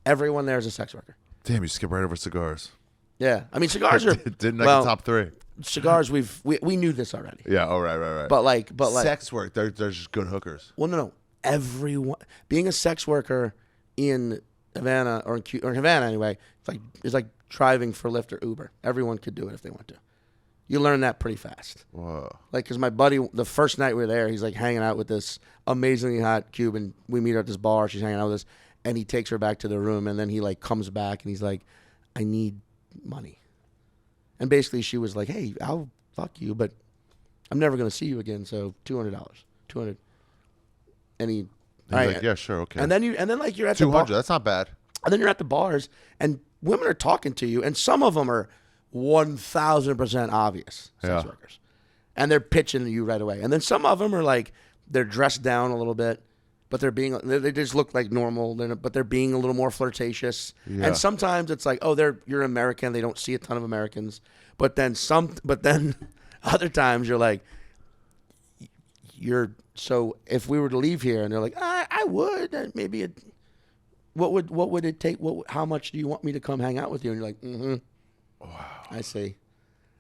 Everyone there is a sex worker. Damn, you skip right over cigars. Yeah, I mean cigars are Didn't make the top 3. Cigars we knew this already. Yeah. Oh, right. But like sex work. They're just good hookers. Well, no. Everyone being a sex worker in Havana or in Havana anyway, it's like driving for Lyft or Uber. Everyone could do it if they want to. You learn that pretty fast. Whoa. Like, because my buddy, the first night we were there, he's like hanging out with this amazingly hot Cuban. We meet her at this bar. She's hanging out with us, and he takes her back to the room, and then he like comes back and he's like, "I need money." And basically, she was like, "Hey, I'll fuck you, but I'm never gonna see you again. So $200. And he's like, "Yeah, sure, okay." And then like you're at the bar. $200. That's not bad. And then you're at the bars, and women are talking to you, and some of them are 1,000% obvious sex workers, and they're pitching to you right away. And then some of them are like they're dressed down a little bit, but they just look like normal, but they're being a little more flirtatious. Yeah. And sometimes it's like, oh, you're American, they don't see a ton of Americans. But then other times you're like, so if we were to leave here, and they're like, I would maybe. What would it take? How much do you want me to come hang out with you? And you're like, mm-hmm. Wow. I see.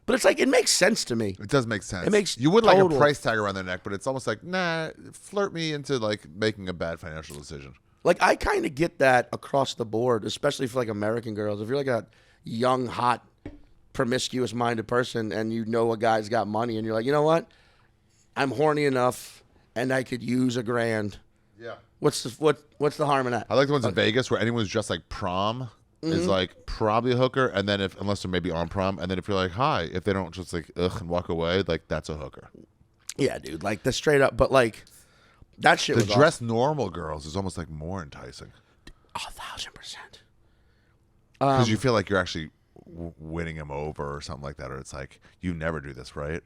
But it's like, it makes sense to me. It does make sense. It makes you would like a price tag around their neck, but it's almost like, nah, flirt me into like making a bad financial decision. Like, I kind of get that across the board, especially for like American girls. If you're like a young, hot, promiscuous-minded person and you know a guy's got money and you're like, you know what? I'm horny enough and I could use $1,000. Yeah. What's the harm in that? I like the ones in Vegas where anyone's just like prom is like probably a hooker, and then unless they're maybe on prom, and then if you're like hi, if they don't just like ugh and walk away, like that's a hooker. Yeah, dude, like the straight up, but like that shit. The dress normal girls is almost like more enticing. 1,000%. Because you feel like you're actually winning him over or something like that, or it's like, you never do this, right?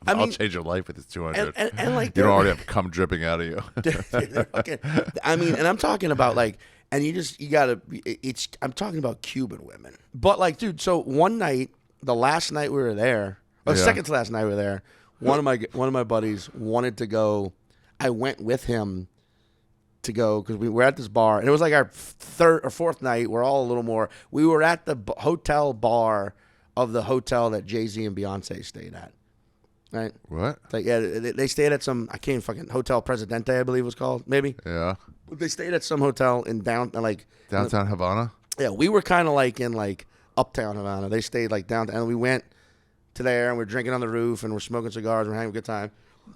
I'll change your life with this 200. And like, you don't already have cum dripping out of you. Okay. I mean, and I'm talking about like, and you gotta. I'm talking about Cuban women, but like, dude. So one night, the last night we were there, or second to last night we were there. One of my buddies wanted to go. I went with him to go because we were at this bar, and it was like our third or fourth night. We're all a little more. We were at the hotel bar of the hotel that Jay-Z and Beyonce stayed at. Right? What? Like, yeah, they stayed at some, I can't fucking, Hotel Presidente, I believe it was called, maybe. Yeah. They stayed at some hotel in downtown Havana. Yeah, we were kind of like in like uptown Havana. They stayed like downtown, and we went to there, and we're drinking on the roof, and we're smoking cigars, we're having a good time.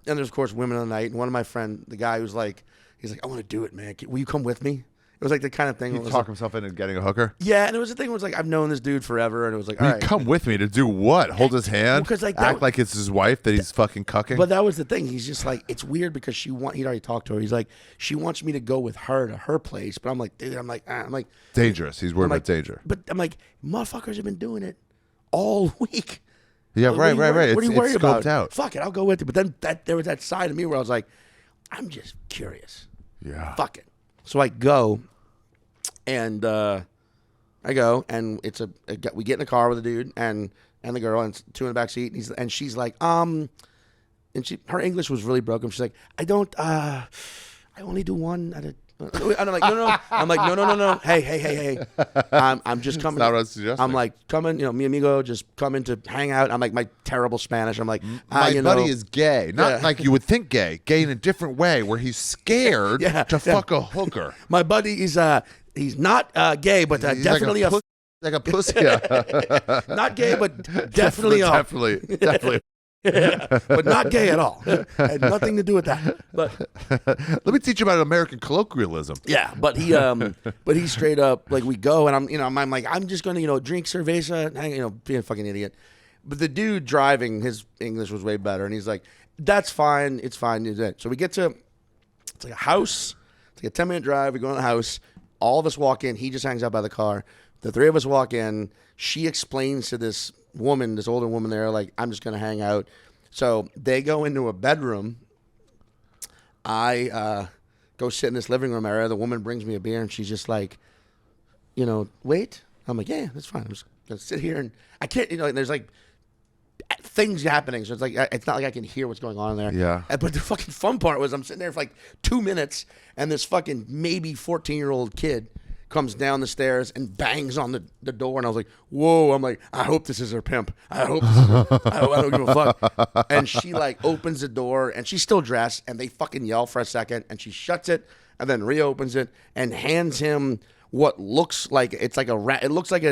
And there's of course women on the night, and one of my friend, the guy who's like, he's like, I want to do it, man. Will you come with me? It was like the kind of thing. He talked himself into getting a hooker? Yeah, and it was the thing where it was like, I've known this dude forever, and it was like, all right. Come with me to do what? Hold his hand? Well, like act like it's his wife that he's fucking cucking? But that was the thing. He's just like, it's weird because he'd already talked to her. He's like, she wants me to go with her to her place. But I'm like, dude, I'm like. Dangerous. He's worried about danger. But I'm like, motherfuckers have been doing it all week. Yeah, right. What are you worried about? Out. Fuck it, I'll go with you. But then there was that side of me where I was like, I'm just curious. Yeah. Fuck it. So I go. And we get in the car with the dude and the girl, and two in the back seat, and she's like, and her English was really broken. She's like, I only do one at a. And I'm like, no. I'm like, no. Hey. I'm just coming. That's not what I was suggesting. I'm like, coming, mi amigo, just coming to hang out. I'm like, my terrible Spanish. I'm like, my buddy is gay. Not like you would think gay in a different way where he's scared to fuck a hooker. My buddy is, he's not gay, but definitely like a pussy. Not gay, but definitely. Definitely. Yeah, but not gay at all. Had nothing to do with that. But let me teach you about American colloquialism. Yeah, but he straight up, like, we go, and I'm like, I'm just gonna drink cerveza, being a fucking idiot. But the dude driving, his English was way better, and he's like, that's fine, it's fine. So we get to, it's like a house, it's like a 10-minute drive. We go in the house, all of us walk in. He just hangs out by the car. The three of us walk in. She explains to this woman, this older woman there, like, I'm just gonna hang out. So they go into a bedroom. I go sit in this living room area. The woman brings me a beer, and she's just like, wait. I'm like, yeah, that's fine. I'm just gonna sit here, and I can't, there's like things happening, so it's not like I can hear what's going on in there. Yeah. But the fucking fun part was I'm sitting there for like 2 minutes, and this fucking maybe 14-year-old kid comes down the stairs and bangs on the door. And I was like, whoa. I'm like, I hope this is her pimp. I hope this is her. I don't give a fuck. And she like opens the door and she's still dressed and they fucking yell for a second and she shuts it and then reopens it and hands him what looks like it's like a rat. It looks like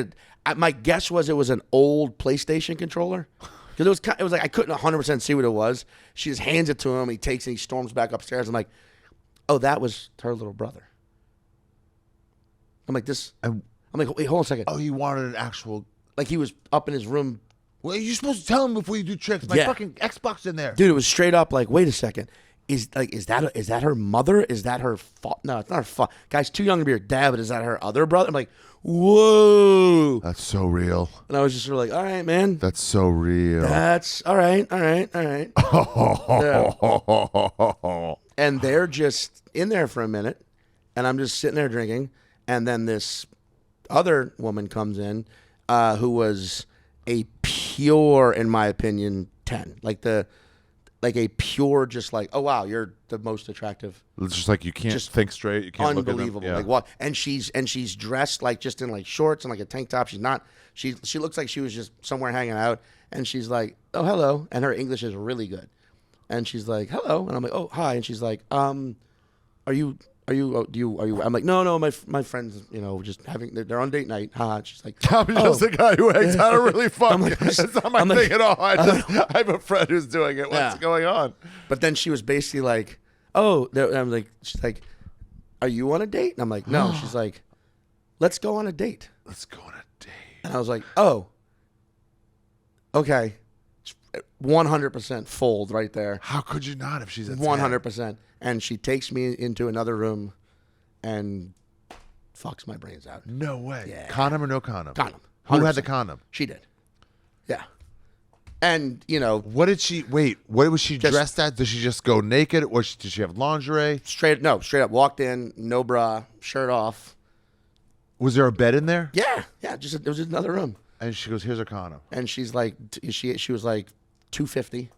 my guess was it was an old PlayStation controller. Because it was like I couldn't 100% see what it was. She just hands it to him. He takes it. He storms back upstairs. I'm like, oh, that was her little brother. I'm like, I'm like, wait, hold on a second. Oh, he wanted an actual. Like he was up in his room. Well, you're supposed to tell him before you do tricks. My fucking Xbox in there, dude. It was straight up like, wait a second. Is that her mother? Is that her No, it's not her father. Guy's too young to be her dad, but is that her other brother? I'm like, whoa. That's so real. And I was just sort of like, all right, man. That's so real. That's all right. Yeah. And they're just in there for a minute, and I'm just sitting there drinking, and then this other woman comes in, who was a pure, in my opinion, 10. Like a pure, just like, oh wow, you're the most attractive. It's just like you can't think straight. You can't unbelievable. Look at them. Yeah. Like what? And she's dressed like just in like shorts and like a tank top. She's not. She looks like she was just somewhere hanging out. And she's like, oh hello, and her English is really good. And she's like, hello, and I'm like, oh hi, and she's like, are you? I'm like, no, my friends, just having, they're on date night. Ha. She's like, I'm just the guy who hangs out really fun. Like, it's not my thing at all. I have a friend who's doing it. What's going on? But then she was basically like, oh, I'm like, she's like, are you on a date? And I'm like, no. She's like, let's go on a date. Let's go on a date. And I was like, oh, okay. 100% fold right there. How could you not if she's at 100%? And she takes me into another room and fucks my brains out. No way. Yeah. Condom or no condom? Condom. 100%. Who had the condom? She did. Yeah. And, what did she, what was she dressed at? Did she just go naked or did she have lingerie? Straight up. Walked in, no bra, shirt off. Was there a bed in there? Yeah. There was just another room. And she goes, here's her condom. And she's like, she was like $250.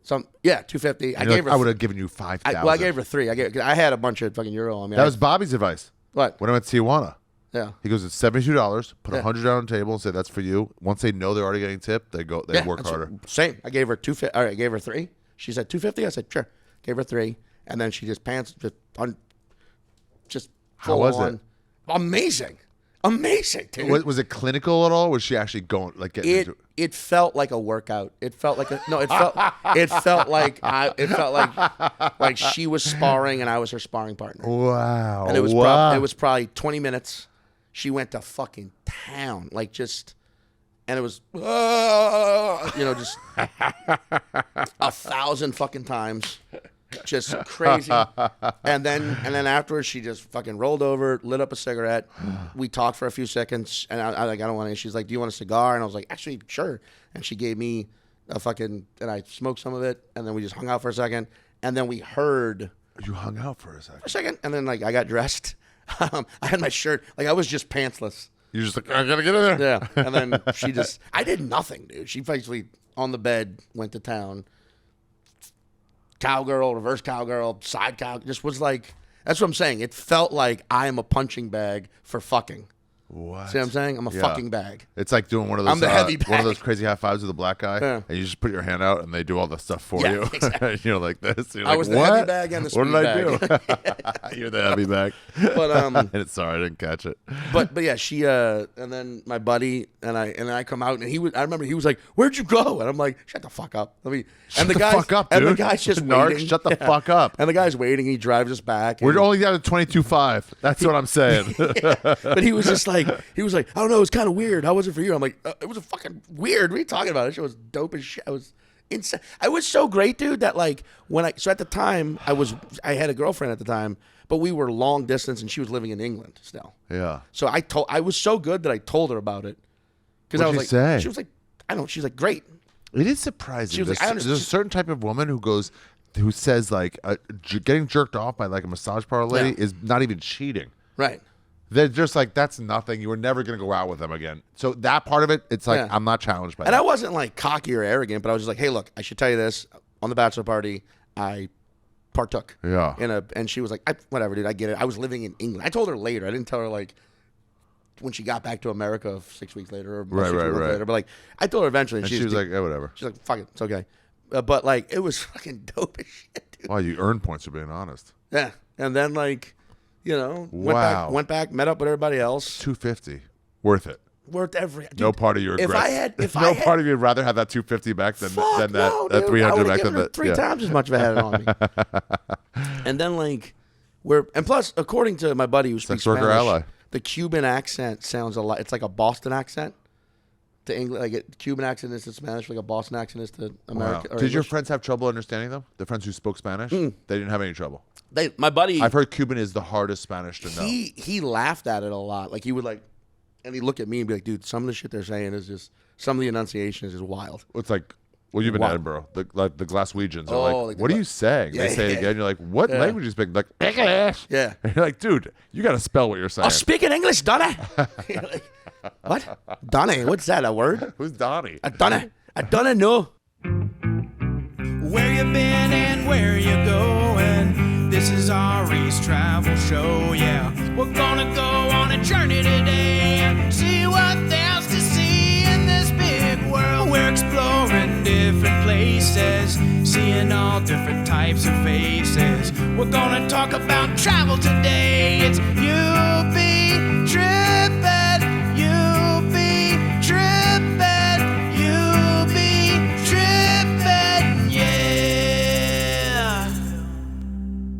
$250. I would have given you 5,000. I gave her 3. I had a bunch of fucking euro on me. That was Bobby's advice. What? When I went to Tijuana. Yeah. He goes, it's $72. Put $100 on the table and say that's for you. Once they know they're already getting tipped, they work harder. Same. I gave her 250. All right, I gave her 3. She said 250. I said sure. Gave her 3, and then she just How was it? Amazing, dude. Was it clinical at all? Was she actually getting into it? It felt like a workout. It felt like like she was sparring and I was her sparring partner. Wow. And it was probably 20 minutes. She went to fucking town, and it was just 1,000 fucking times. Just crazy. And then afterwards she just fucking rolled over, lit up a cigarette. We talked for a few seconds and I don't want to. She's like, do you want a cigar? And I was like, actually, sure. And she gave me and I smoked some of it, and then we just hung out for a second, and then we heard. You hung out for a second. And then I got dressed. I had my shirt, I was just pantsless. You're just like, I gotta get in there. Yeah. And then I did nothing, dude. She basically on the bed went to town. Cowgirl, reverse cowgirl, side cow, just was like, that's what I'm saying. It felt like I am a punching bag for fucking. What? See what I'm saying? I'm a fucking bag. It's like doing one of those. I'm the heavy bag. One of those crazy high fives with a black guy, and you just put your hand out, and they do all the stuff for you. Exactly. Like this. You're I was the heavy bag and the speed bag. What did I do? You're the heavy bag. But sorry, I didn't catch it. But yeah, she and then my buddy and I come out, and I remember he was like, "Where'd you go?" And I'm like, "Shut the fuck up." Shut the fuck up, dude. And the guy's just waiting. Shut the fuck up. And the guy's waiting. He drives us back. We're only down to 22.5. That's what I'm saying. But he was just like, I don't know, it was kind of weird. How was it for you? I'm like, it was a fucking weird. What are you talking about? That shit was dope as shit. I was insane. I was so great, dude, that so at the time I had a girlfriend at the time, but we were long distance and she was living in England still. Yeah. So I was so good that I told her about it. Because I was like, say? She was like, I don't. She's like, great. It is surprising. She was like, I understand. There's a certain type of woman who says getting jerked off by a massage parlor lady is not even cheating. Right. They're just like, that's nothing. You were never going to go out with them again. So that part of it, it's like, I'm not challenged by that. And I wasn't cocky or arrogant, but I was just like, hey, look, I should tell you this. On the bachelor party, I partook. Yeah. And she was like, whatever, dude, I get it. I was living in England. I told her later. I didn't tell her like when she got back to America 6 weeks later or 6 months later. But like, I told her eventually, And she was like, yeah, whatever. She's like, fuck it, it's okay. But like, it was fucking dope as shit, dude. Wow, you earned points for being honest. Yeah, and then like, you know, Wow. went back, met up with everybody else. $250, worth it. Worth every. Dude, No part of you regrets. If part of you would rather have that $250 back than that no, that dude, 300 I back given than her that. three times as much if I had it on me. And then like, and plus, according to my buddy who speaks worker Spanish, ally. the Cuban accent sounds a lot. It's like a Boston accent to English. Like a Cuban accent is to Spanish, like a Boston accent is to American. Wow. Did your friends have trouble understanding them? The friends who spoke Spanish, they didn't have any trouble. My buddy, I've heard Cuban is the hardest Spanish to know. He laughed at it a lot. Like he would like, and he'd look at me and be like, "Dude, some of the shit they're saying is just some of the enunciation is just wild." It's like, well, you've been in Edinburgh. The Glaswegians are like, what are you saying? Yeah, they say it again. You're like, what language are you speaking? Like, English. Yeah. And you're like, dude, you got to spell what you're saying. I'll speak in English, Donny. Like, what? Donny? What's that? A word? Who's Donnie? Donny. I don't know. Where you been and where you going? This is Ari's travel show, yeah. We're gonna go on a journey today and see what there's to see in this big world. We're exploring different places, seeing all different types of faces. We're gonna talk about travel today. It's you